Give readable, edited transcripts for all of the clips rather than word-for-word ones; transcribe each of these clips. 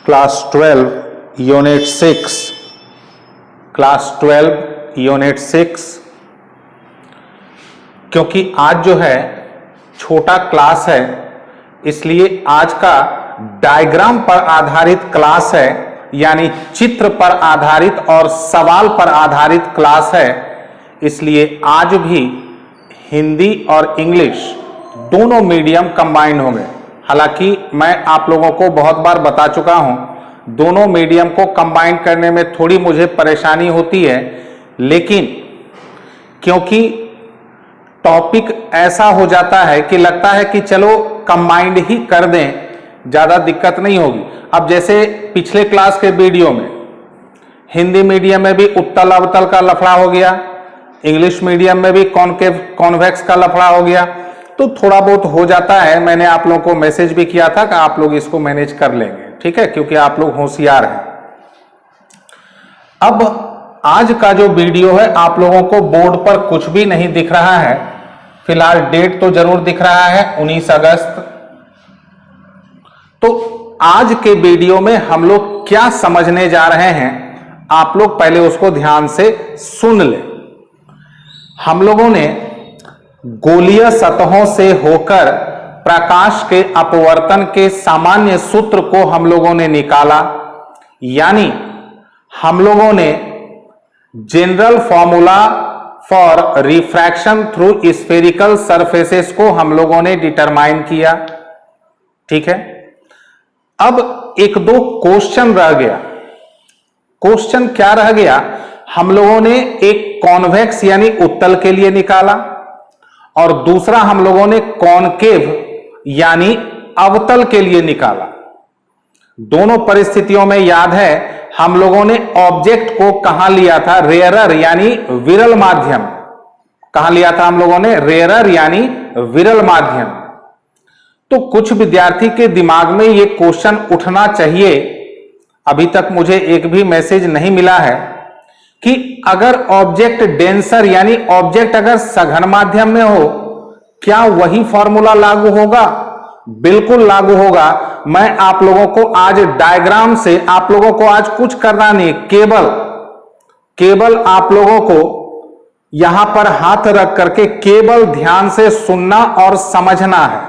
Class 12 unit 6 class 12 unit 6। क्योंकि आज जो है छोटा क्लास है, इसलिए आज का डायग्राम पर आधारित क्लास है, यानी चित्र पर आधारित और सवाल पर आधारित क्लास है। इसलिए आज भी हिंदी और इंग्लिश दोनों मीडियम कंबाइंड होंगे। हालांकि मैं आप लोगों को बहुत बार बता चुका हूं, दोनों मीडियम को कंबाइन करने में थोड़ी मुझे परेशानी होती है, लेकिन क्योंकि टॉपिक ऐसा हो जाता है कि लगता है कि चलो कंबाइंड ही कर दें, ज्यादा दिक्कत नहीं होगी। अब जैसे पिछले क्लास के वीडियो में हिंदी मीडियम में भी उत्तल अवतल का लफड़ा हो गया, इंग्लिश मीडियम में भी कॉनकेव कॉन्वेक्स का लफड़ा हो गया, तो थोड़ा बहुत हो जाता है। मैंने आप लोगों को मैसेज भी किया था कि आप लोग इसको मैनेज कर लेंगे, ठीक है, क्योंकि आप लोग होशियार हैं। अब आज का जो वीडियो है, आप लोगों को बोर्ड पर कुछ भी नहीं दिख रहा है, फिलहाल डेट तो जरूर दिख रहा है 19 अगस्त। तो आज के वीडियो में हम लोग क्या समझने जा रहे हैं, आप लोग पहले उसको ध्यान से सुन ले। हम लोगों ने गोलीय सतहों से होकर प्रकाश के अपवर्तन के सामान्य सूत्र को हम लोगों ने निकाला, यानी हम लोगों ने general formula for refraction through spherical surfaces को हम लोगों ने डिटरमाइन किया, ठीक है। अब एक दो क्वेश्चन रह गया। क्वेश्चन क्या रह गया? हम लोगों ने एक कॉन्वेक्स यानी उत्तल के लिए निकाला और दूसरा हम लोगों ने कॉनकेव यानी अवतल के लिए निकाला। दोनों परिस्थितियों में याद है हम लोगों ने ऑब्जेक्ट को कहां लिया था? रेयरर यानी विरल माध्यम। कहां लिया था हम लोगों ने? रेयरर यानी विरल माध्यम। तो कुछ विद्यार्थी के दिमाग में यह क्वेश्चन उठना चाहिए, अभी तक मुझे एक भी मैसेज नहीं मिला है, कि अगर ऑब्जेक्ट डेंसर यानी ऑब्जेक्ट अगर सघन माध्यम में हो, क्या वही फॉर्मूला लागू होगा? बिल्कुल लागू होगा। मैं आप लोगों को आज डायग्राम से, आप लोगों को आज कुछ करना नहीं, केवल आप लोगों को यहां पर हाथ रख करके केवल ध्यान से सुनना और समझना है,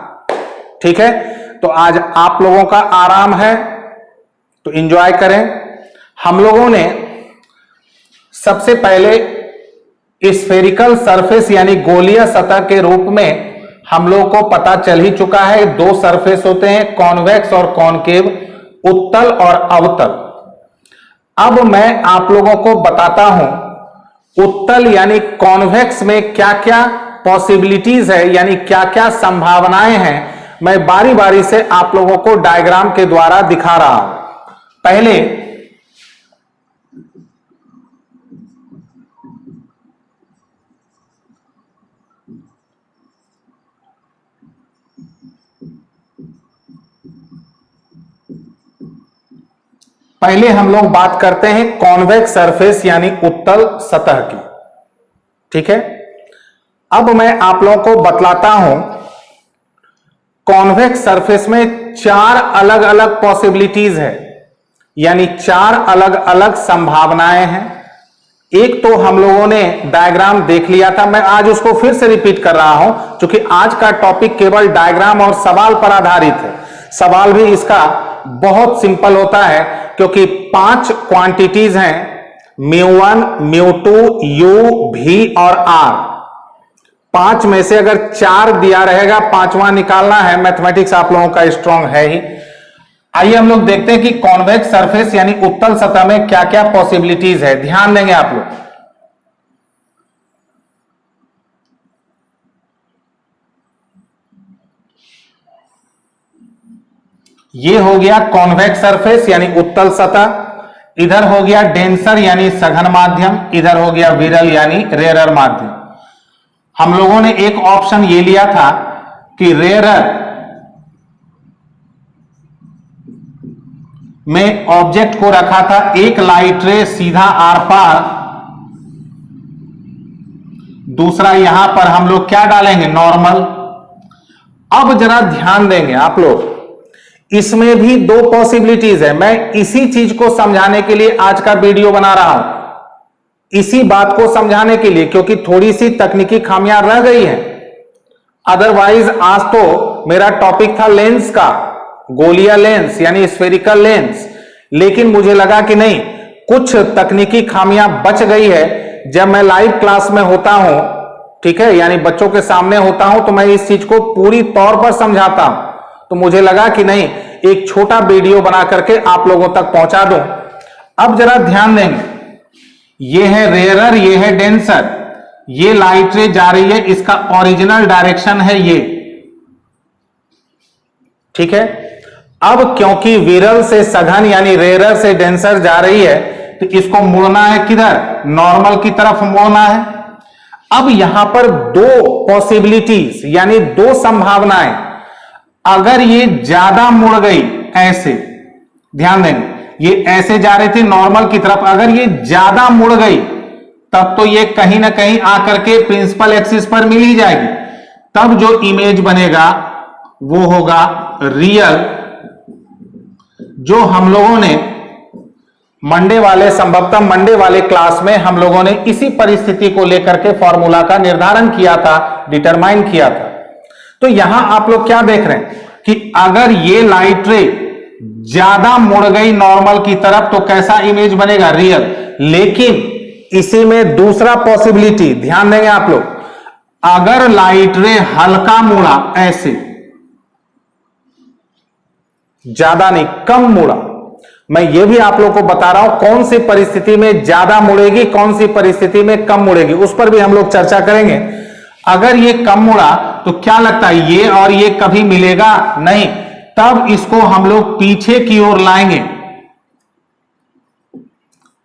ठीक है। तो आज आप लोगों का आराम है, तो एंजॉय करें। हम लोगों ने सबसे पहले स्फेरिकल सरफेस यानी गोलीय सतह के रूप में हम लोगों को पता चल ही चुका है, दो सरफेस होते हैं, कॉन्वेक्स और कॉनकेव, उत्तल और अवतल। अब मैं आप लोगों को बताता हूं उत्तल यानी कॉन्वेक्स में क्या क्या पॉसिबिलिटीज है, यानी क्या क्या संभावनाएं हैं। मैं बारी बारी से आप लोगों को डायग्राम के द्वारा दिखा रहा हूं। पहले हम लोग बात करते हैं कॉन्वेक्स सरफेस यानी उत्तल सतह की, ठीक है। अब मैं आप लोगों को बतलाता हूं, कॉन्वेक्स सरफेस में चार अलग अलग पॉसिबिलिटीज है, यानी चार अलग अलग संभावनाएं हैं। एक तो हम लोगों ने डायग्राम देख लिया था, मैं आज उसको फिर से रिपीट कर रहा हूं, क्योंकि आज का टॉपिक केवल डायग्राम और सवाल पर आधारित है। सवाल भी इसका बहुत सिंपल होता है, क्योंकि 5 क्वांटिटीज हैं, μ1, μ2, u, v और r। 5 में से अगर 4 दिया रहेगा, 5वां निकालना है। मैथमेटिक्स आप लोगों का स्ट्रांग है ही। आइए हम लोग देखते हैं कि कॉन्वेक्स सरफेस यानी उत्तल सतह में क्या क्या पॉसिबिलिटीज है। ध्यान देंगे आप लोग। ये हो गया कॉन्वेक्स सरफेस यानी उत्तल सतह, इधर हो गया डेंसर यानी सघन माध्यम, इधर हो गया विरल यानी रेयरर माध्यम। हम लोगों ने एक ऑप्शन ये लिया था कि रेयरर में ऑब्जेक्ट को रखा था एक लाइट रे सीधा आर पार, दूसरा यहां पर हम लोग क्या डालेंगे? नॉर्मल। अब जरा ध्यान देंगे आप लोग, इसमें भी दो पॉसिबिलिटीज है। मैं इसी चीज को समझाने के लिए आज का वीडियो बना रहा हूं, इसी बात को समझाने के लिए, क्योंकि थोड़ी सी तकनीकी खामियां रह गई हैं। अदरवाइज आज तो मेरा टॉपिक था लेंस का, गोलिया लेंस यानी स्फेरिकल लेंस, लेकिन मुझे लगा कि नहीं, कुछ तकनीकी खामियां बच गई है। जब मैं लाइव क्लास में होता हूं, ठीक है, यानी बच्चों के सामने होता हूं, तो मैं इस चीज को पूरी तौर पर समझाता हूं। तो मुझे लगा कि नहीं, एक छोटा वीडियो बना करके आप लोगों तक पहुंचा दूं। अब जरा ध्यान देंगे, ये है रेयरर, ये है डेंसर, ये लाइट रे जा रही है, इसका ओरिजिनल डायरेक्शन है ये, ठीक है। अब क्योंकि विरल से सघन यानी रेयरर से डेंसर जा रही है, तो इसको मुड़ना है किधर, नॉर्मल की तरफ मुड़ना है। अब यहां पर दो पॉसिबिलिटीज यानी दो संभावनाएं, अगर ये ज्यादा मुड़ गई, ऐसे ध्यान देंगे, ये ऐसे जा रही थी नॉर्मल की तरफ, अगर ये ज्यादा मुड़ गई तब तो ये कहीं ना कहीं आकर के प्रिंसिपल एक्सिस पर मिल ही जाएगी। तब जो इमेज बनेगा वो होगा रियल, जो हम लोगों ने मंडे वाले, संभवतः मंडे वाले क्लास में हम लोगों ने इसी परिस्थिति को लेकर के फॉर्मूला का निर्धारण किया था, डिटरमाइन किया था। तो यहां आप लोग क्या देख रहे हैं कि अगर ये लाइट रे ज्यादा मुड़ गई नॉर्मल की तरफ तो कैसा इमेज बनेगा, रियल। लेकिन इसी में दूसरा पॉसिबिलिटी, ध्यान देंगे आप लोग, अगर लाइट रे हल्का मुड़ा, ऐसे, ज्यादा नहीं, कम मुड़ा, मैं ये भी आप लोग को बता रहा हूं कौन सी परिस्थिति में ज्यादा मुड़ेगी, कौन सी परिस्थिति में कम मुड़ेगी, उस पर भी हम लोग चर्चा करेंगे। अगर ये कम मुड़ा तो क्या लगता है, ये और ये कभी मिलेगा नहीं, तब इसको हम लोग पीछे की ओर लाएंगे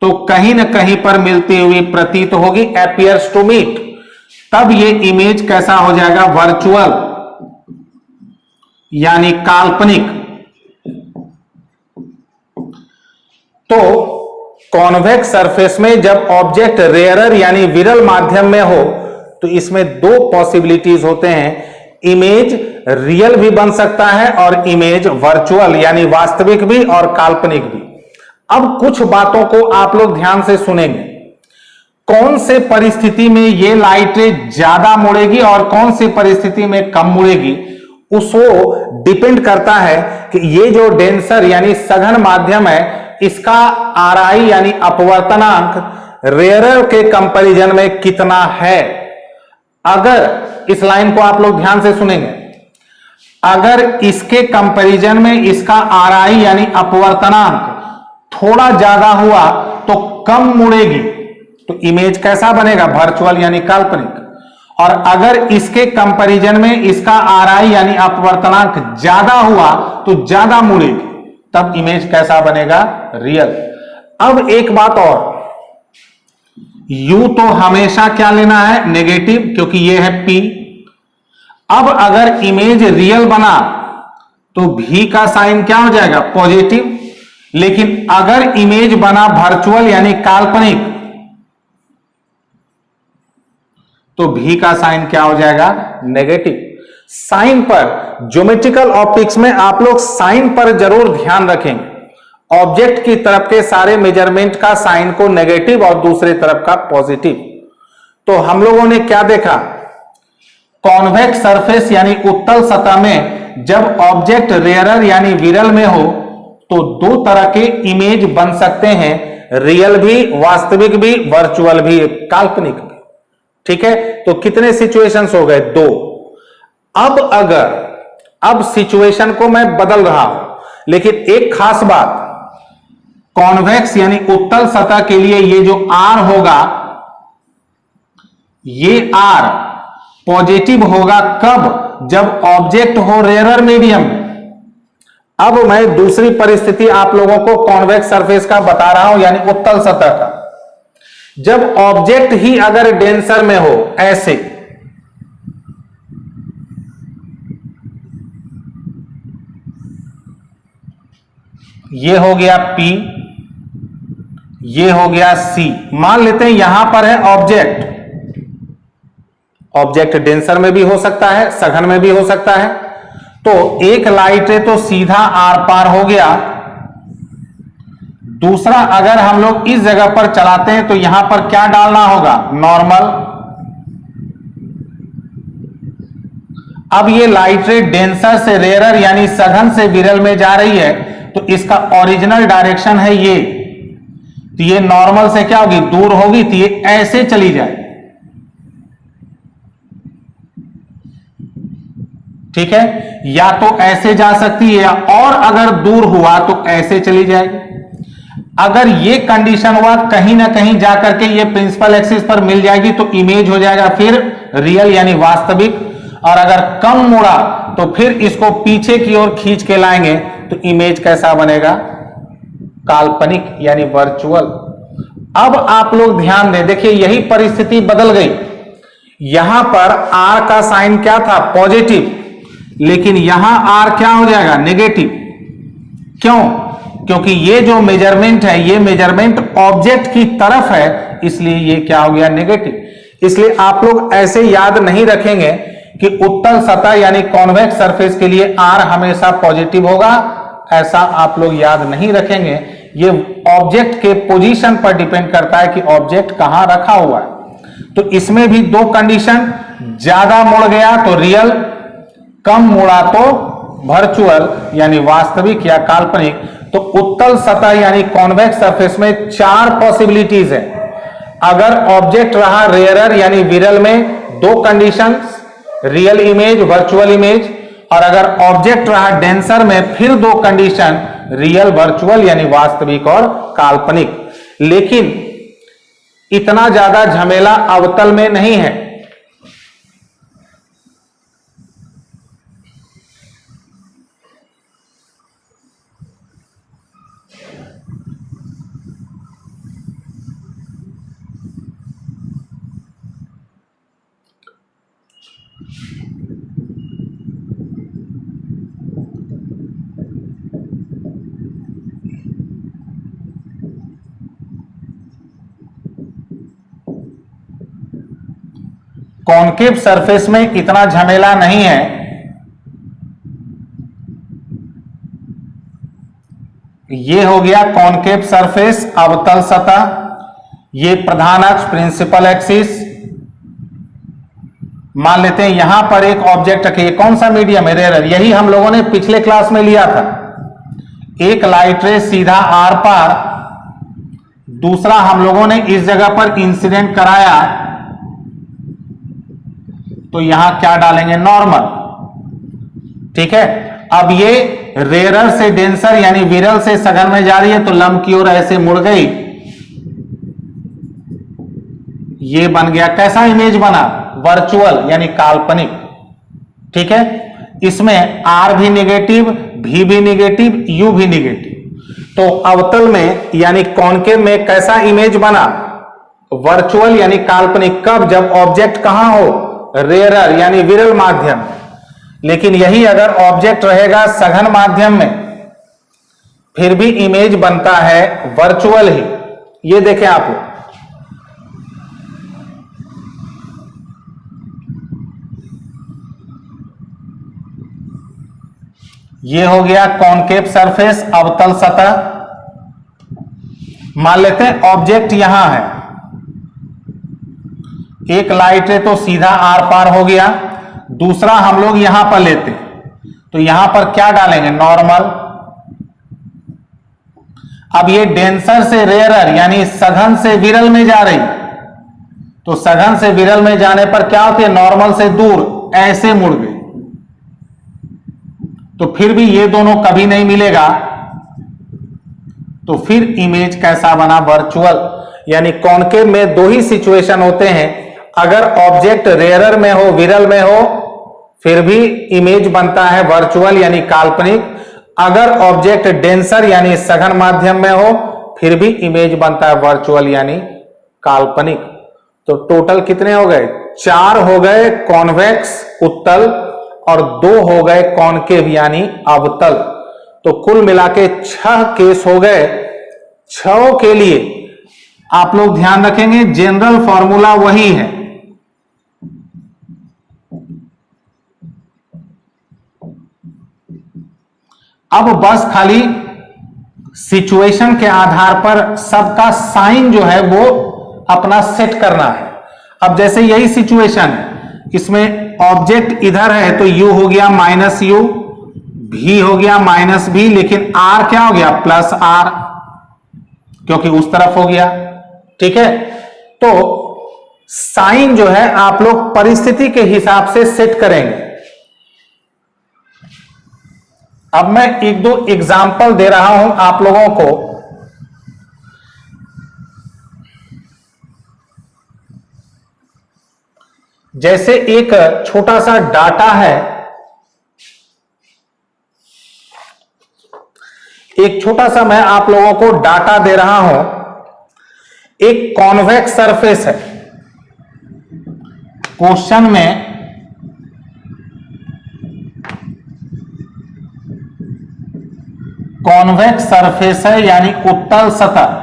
तो कहीं ना कहीं पर मिलती हुई प्रतीत होगी, appears to meet। तब ये इमेज कैसा हो जाएगा, वर्चुअल यानी काल्पनिक। तो कॉन्वेक्स सरफेस में जब ऑब्जेक्ट रेयरर यानी विरल माध्यम में हो तो इसमें दो पॉसिबिलिटीज होते हैं, इमेज रियल भी बन सकता है और इमेज वर्चुअल यानी वास्तविक भी और काल्पनिक भी। अब कुछ बातों को आप लोग ध्यान से सुनेंगे, कौन से परिस्थिति में ये लाइट रे ज्यादा मुड़ेगी और कौन सी परिस्थिति में कम मुड़ेगी, उसको डिपेंड करता है कि ये जो डेंसर यानी सघन माध्यम है, इसका आरआई यानी अपवर्तनांक रेयरर के कंपैरिजन में कितना है। अगर इस लाइन को आप लोग ध्यान से सुनेंगे, अगर इसके कंपैरिजन में इसका आरआई यानी अपवर्तनांक थोड़ा ज्यादा हुआ तो कम मुड़ेगी, तो इमेज कैसा बनेगा, वर्चुअल यानी काल्पनिक। और अगर इसके कंपैरिजन में इसका आरआई यानी अपवर्तनांक ज्यादा हुआ तो ज्यादा मुड़ेगी, तब इमेज कैसा बनेगा, रियल। अब एक बात और, U तो हमेशा क्या लेना है, नेगेटिव, क्योंकि ये है P। अब अगर इमेज रियल बना तो V का साइन क्या हो जाएगा, पॉजिटिव। लेकिन अगर इमेज बना वर्चुअल यानी काल्पनिक तो V का साइन क्या हो जाएगा, नेगेटिव। साइन पर, ज्योमेट्रिकल ऑप्टिक्स में आप लोग साइन पर जरूर ध्यान रखेंगे। ऑब्जेक्ट की तरफ के सारे मेजरमेंट का साइन को नेगेटिव और दूसरे तरफ का पॉजिटिव। तो हम लोगों ने क्या देखा, कॉन्वेक्स सरफेस यानी उत्तल सतह में जब ऑब्जेक्ट रेयरर यानी विरल में हो तो दो तरह के इमेज बन सकते हैं, रियल भी, वास्तविक भी, वर्चुअल भी, काल्पनिक भी। ठीक है, तो कितने सिचुएशंस हो गए, दो। अब सिचुएशन को मैं बदल रहा हूं, लेकिन एक खास बात, कॉन्वेक्स यानी उत्तल सतह के लिए ये जो R होगा, ये R पॉजिटिव होगा कब, जब ऑब्जेक्ट हो रेयरर मीडियम में। अब मैं दूसरी परिस्थिति आप लोगों को कॉन्वेक्स सरफेस का बता रहा हूं, यानी उत्तल सतह का। जब ऑब्जेक्ट ही अगर डेंसर में हो, ऐसे, ये हो गया P, ये हो गया C। मान लेते हैं यहां पर है ऑब्जेक्ट डेंसर में भी हो सकता है, सघन में भी हो सकता है। तो एक लाइट रे तो सीधा आर पार हो गया, दूसरा अगर हम लोग इस जगह पर चलाते हैं तो यहां पर क्या डालना होगा, नॉर्मल। अब ये लाइट रे डेंसर से रेयरर यानी सघन से विरल में जा रही है, तो इसका ओरिजिनल डायरेक्शन है ये, तो ये नॉर्मल से क्या होगी, दूर होगी, तो ये ऐसे चली जाए, ठीक है, या तो ऐसे जा सकती है, और अगर दूर हुआ तो ऐसे चली जाएगी। अगर ये कंडीशन हुआ कहीं ना कहीं जाकर के ये प्रिंसिपल एक्सिस पर मिल जाएगी तो इमेज हो जाएगा फिर रियल यानी वास्तविक, और अगर कम मुड़ा तो फिर इसको पीछे की ओर खींच के लाएंगे तो इमेज कैसा बनेगा, काल्पनिक यानी वर्चुअल। अब आप लोग ध्यान दें, देखिए यही परिस्थिति बदल गई, यहां पर आर का साइन क्या था, पॉजिटिव, लेकिन यहां आर क्या हो जाएगा, नेगेटिव। क्यों, क्योंकि ये जो मेजरमेंट है ये मेजरमेंट ऑब्जेक्ट की तरफ है, इसलिए ये क्या हो गया, नेगेटिव। इसलिए आप लोग ऐसे याद नहीं रखेंगे कि उत्तल सतह यानी कॉन्वेक्स सरफेस के लिए आर हमेशा पॉजिटिव होगा, ऐसा आप लोग याद नहीं रखेंगे। ये ऑब्जेक्ट के पोजीशन पर डिपेंड करता है कि ऑब्जेक्ट कहां रखा हुआ है। तो इसमें भी दो कंडीशन, ज्यादा मुड़ गया तो रियल, कम मुड़ा तो वर्चुअल यानी वास्तविक या काल्पनिक। तो उत्तल सतह यानी कॉन्वेक्स सरफेस में चार पॉसिबिलिटीज है। अगर ऑब्जेक्ट रहा रेयरर यानी विरल में, दो conditions, real image, virtual image, और अगर ऑब्जेक्ट रहा डेंसर में फिर दो कंडीशन, रियल, वर्चुअल यानी वास्तविक और काल्पनिक। लेकिन इतना ज्यादा झमेला अवतल में नहीं है। कॉन्केव सरफेस में इतना झमेला नहीं है। ये हो गया कॉन्केव सरफेस, अवतल सतह, ये प्रधान अक्ष प्रिंसिपल एक्सिस। मान लेते हैं यहां पर एक ऑब्जेक्ट रखिए, कौन सा मीडियम है, रेयरर, यही हम लोगों ने पिछले क्लास में लिया था। एक लाइट रे सीधा आर पार, दूसरा हम लोगों ने इस जगह पर इंसिडेंट कराया, तो यहां क्या डालेंगे, नॉर्मल, ठीक है। अब ये रेयरर से डेंसर यानी विरल से सघन में जा रही है, तो लंब की ओर ऐसे मुड़ गई, ये बन गया कैसा इमेज बना, वर्चुअल यानी काल्पनिक, ठीक है। इसमें आर भी नेगेटिव, भी नेगेटिव, यू भी नेगेटिव। तो अवतल में यानी कॉन्केव में कैसा इमेज बना, वर्चुअल यानी काल्पनिक। कब, जब ऑब्जेक्ट कहां हो, रेयरर यानी विरल माध्यम। लेकिन यही अगर ऑब्जेक्ट रहेगा सघन माध्यम में, फिर भी इमेज बनता है वर्चुअल ही। ये देखें आप लोग, ये हो गया कॉन्केव सरफेस, अवतल सतह। मान लेते हैं ऑब्जेक्ट यहां है, एक लाइट रे तो सीधा आर पार हो गया, दूसरा हम लोग यहां पर लेते, तो यहां पर क्या डालेंगे, नॉर्मल। अब ये डेंसर से रेयरर यानी सघन से विरल में जा रही, तो सघन से विरल में जाने पर क्या होती है, नॉर्मल से दूर ऐसे मुड़ गई, तो फिर भी ये दोनों कभी नहीं मिलेगा, तो फिर इमेज कैसा बना, वर्चुअल। यानी कॉन्केव में दो ही सिचुएशन होते हैं, अगर ऑब्जेक्ट रेयरर में हो, विरल में हो, फिर भी इमेज बनता है वर्चुअल यानी काल्पनिक। अगर ऑब्जेक्ट डेंसर यानी सघन माध्यम में हो, फिर भी इमेज बनता है वर्चुअल यानी काल्पनिक। तो टोटल कितने हो गए, 4 हो गए कॉन्वेक्स उत्तल और 2 हो गए कॉन्केव यानी अवतल। तो कुल मिला के 6 केस हो गए। 6 के लिए आप लोग ध्यान रखेंगे जनरल फॉर्मूला वही है, अब बस खाली सिचुएशन के आधार पर सबका साइन जो है वो अपना सेट करना है। अब जैसे यही सिचुएशन है, इसमें ऑब्जेक्ट इधर है तो u हो गया माइनस यू, v हो गया माइनस v, लेकिन r क्या हो गया प्लस r, क्योंकि उस तरफ हो गया। ठीक है, तो साइन जो है आप लोग परिस्थिति के हिसाब से सेट करेंगे। अब मैं एक दो एग्जाम्पल दे रहा हूं आप लोगों को। जैसे एक छोटा सा डाटा है, एक छोटा सा मैं आप लोगों को डाटा दे रहा हूं। एक कॉन्वेक्स सरफेस है, क्वेश्चन में कॉन्वेक्स सरफेस है यानी उत्तल सतह,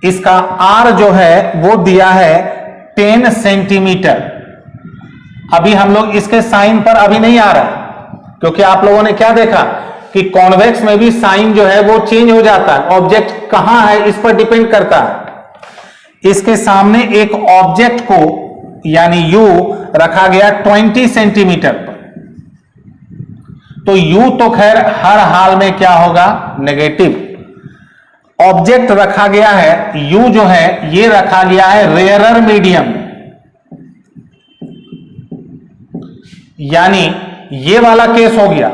इसका R जो है वो दिया है 10 सेंटीमीटर। अभी हम लोग इसके साइन पर अभी नहीं आ रहा, क्योंकि आप लोगों ने क्या देखा कि कॉन्वेक्स में भी साइन जो है वो चेंज हो जाता है, ऑब्जेक्ट कहां है इस पर डिपेंड करता है। इसके सामने एक ऑब्जेक्ट को यानी U रखा गया 20 सेंटीमीटर पर, तो U तो खैर हर हाल में क्या होगा नेगेटिव। ऑब्जेक्ट रखा गया है, U जो है ये रखा गया है रेयरर मीडियम, यानी ये वाला केस हो गया।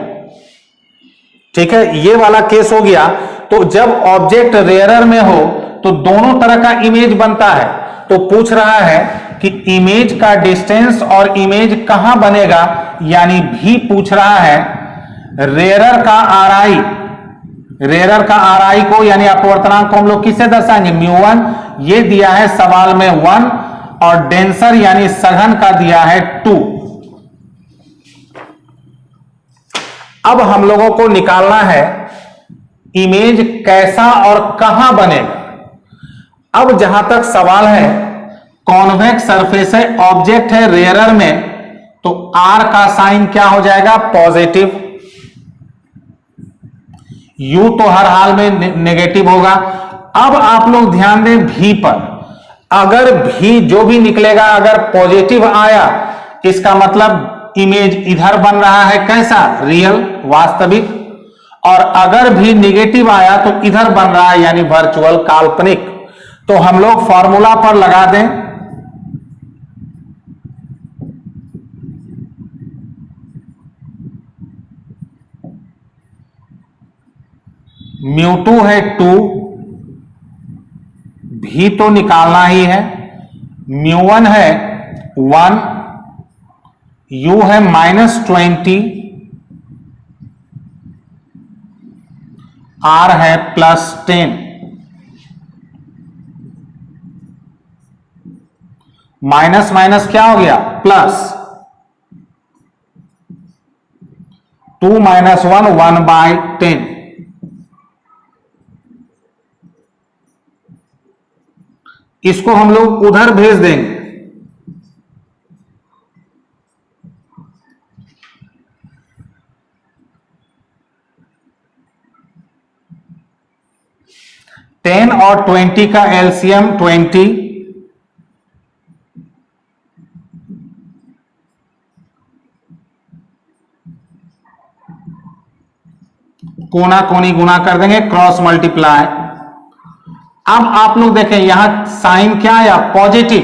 ठीक है, ये वाला केस हो गया। तो जब ऑब्जेक्ट रेयरर में हो तो दोनों तरह का इमेज बनता है। तो पूछ रहा है कि इमेज का डिस्टेंस और इमेज कहां बनेगा, यानी भी पूछ रहा है रेयरर का RI, रेयरर का RI को यानी अपवर्तनांक को हम लोग किससे दर्शाएंगे, μ1, ये दिया है सवाल में 1, और डेंसर यानी सघन का दिया है 2। अब हम लोगों को निकालना है इमेज कैसा और कहां बनेगा। अब जहां तक सवाल है कॉन्वेक्स सरफेस है, ऑब्जेक्ट है रेयरर में, तो R का साइन क्या हो जाएगा पॉजिटिव, U तो हर हाल में नेगेटिव होगा। अब आप लोग ध्यान दें भी पर, अगर भी जो भी निकलेगा अगर पॉजिटिव आया इसका मतलब इमेज इधर बन रहा है कैसा रियल वास्तविक, और अगर भी नेगेटिव आया तो इधर बन रहा है यानी वर्चुअल काल्पनिक। तो हम लोग फॉर्मूला पर लगा दें, μ2 है 2, भी तो निकालना ही है, μ1 है 1, U है -20, R है +10, माइनस माइनस क्या हो गया प्लस, 2 - 1 1/10। इसको हम लोग उधर भेज देंगे, टेन और 20 का एलसीएम 20, कोना कोनी गुना कर देंगे, क्रॉस मल्टीप्लाई। अब आप लोग देखें यहां साइन क्या आया पॉजिटिव,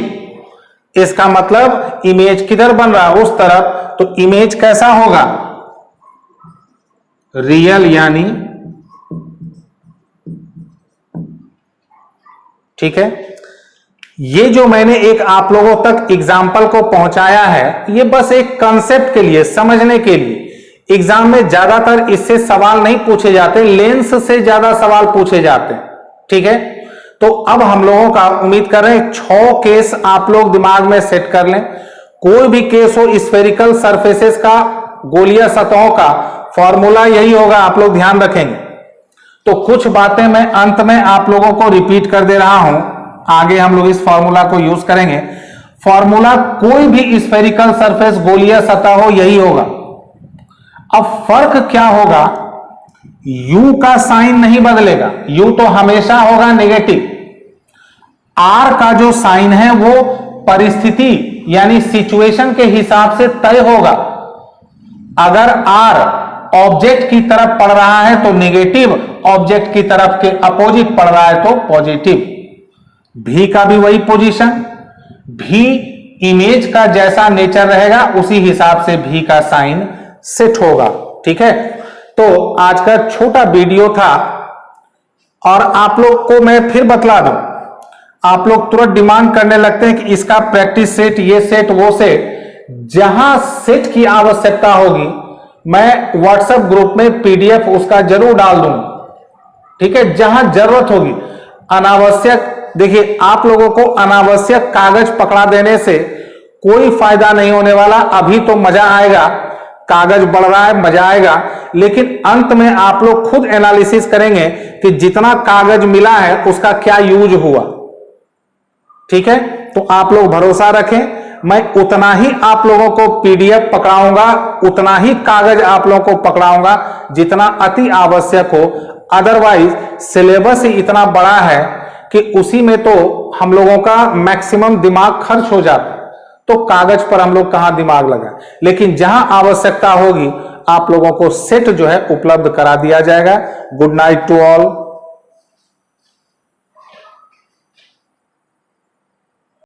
इसका मतलब इमेज किधर बन रहा है उस तरफ, तो इमेज कैसा होगा रियल यानी, ठीक है। ये जो मैंने एक आप लोगों तक एग्जाम्पल को पहुंचाया है ये बस एक कंसेप्ट के लिए समझने के लिए, एग्जाम में ज्यादातर इससे सवाल नहीं पूछे जाते, लेंस से ज्यादा सवाल पूछे जाते हैं, ठीक है। तो अब हम लोगों का उम्मीद कर रहे हैं 6 केस आप लोग दिमाग में सेट कर लें। कोई भी केस हो स्फेरिकल सरफेसेस का, गोलीय सतहों का, फॉर्मूला यही होगा, आप लोग ध्यान रखेंगे। तो कुछ बातें मैं अंत में आप लोगों को रिपीट कर दे रहा हूं, आगे हम लोग इस फॉर्मूला को यूज करेंगे। फॉर्मूला कोई भी स्फेरिकल सरफेस गोलीय सतह हो यही होगा। अब फर्क क्या होगा, u का साइन नहीं बदलेगा, u तो हमेशा होगा नेगेटिव। r का जो साइन है वो परिस्थिति यानी सिचुएशन के हिसाब से तय होगा। अगर r ऑब्जेक्ट की तरफ पड़ रहा है तो नेगेटिव, ऑब्जेक्ट की तरफ के अपोजिट पड़ रहा है तो पॉजिटिव। भी का भी वही पोजीशन, भी इमेज का जैसा नेचर रहेगा उसी हिसाब से भी का साइन सेट होगा। ठीक है, तो आज का छोटा वीडियो था और आप लोग को मैं फिर बतला दूं, आप लोग तुरंत डिमांड करने लगते हैं कि इसका प्रैक्टिस सेट, ये सेट, वो सेट। जहां सेट की आवश्यकता होगी मैं व्हाट्सएप ग्रुप में पीडीएफ उसका जरूर डाल दूंगा। ठीक है, जहां जरूरत होगी। अनावश्यक, देखिए आप लोगों को अनावश्यक कागज पकड़ा देने से कोई फायदा नहीं होने वाला। अभी तो मजा आएगा, कागज बढ़ रहा है, मजा आएगा, लेकिन अंत में आप लोग खुद एनालिसिस करेंगे कि जितना कागज मिला है उसका क्या यूज हुआ। ठीक है, तो आप लोग भरोसा रखें, मैं उतना ही आप लोगों को पीडीएफ पकड़ाऊंगा, उतना ही कागज आप लोगों को पकड़ाऊंगा जितना अति आवश्यक हो। अदरवाइज सिलेबस ही इतना बड़ा है कि उसी में तो हम लोगों का मैक्सिमम दिमाग खर्च हो जाता है, तो कागज पर हम लोग कहां दिमाग लगाएं। लेकिन जहां आवश्यकता होगी आप लोगों को सेट जो है उपलब्ध करा दिया जाएगा। Good night to all.